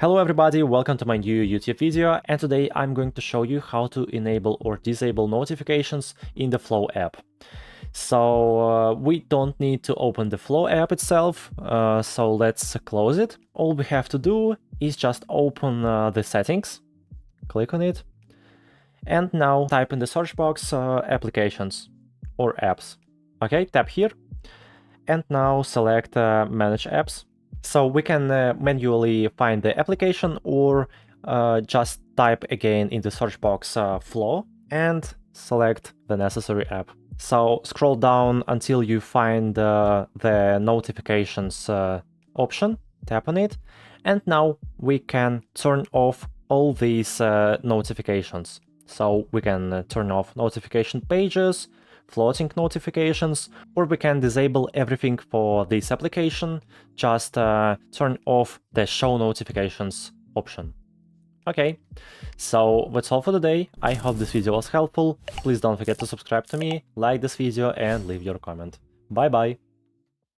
Hello everybody, welcome to my new YouTube video, and today I'm going to show you how to enable or disable notifications in the Flow app. So we don't need to open the Flow app itself, so let's close it. All we have to do is just open the settings, click on it, and now type in the search box applications or apps. Okay, tap here, and now select manage apps. So we can manually find the application or just type again in the search box Flow and select the necessary app. So scroll down until you find the notifications option, tap on it, and now we can turn off all these notifications. So we can turn off notification pages, floating notifications, or we can disable everything for this application, just turn off the show notifications option. Okay, so that's all for today. I hope this video was helpful. Please don't forget to subscribe to me, like this video, and leave your comment. Bye bye!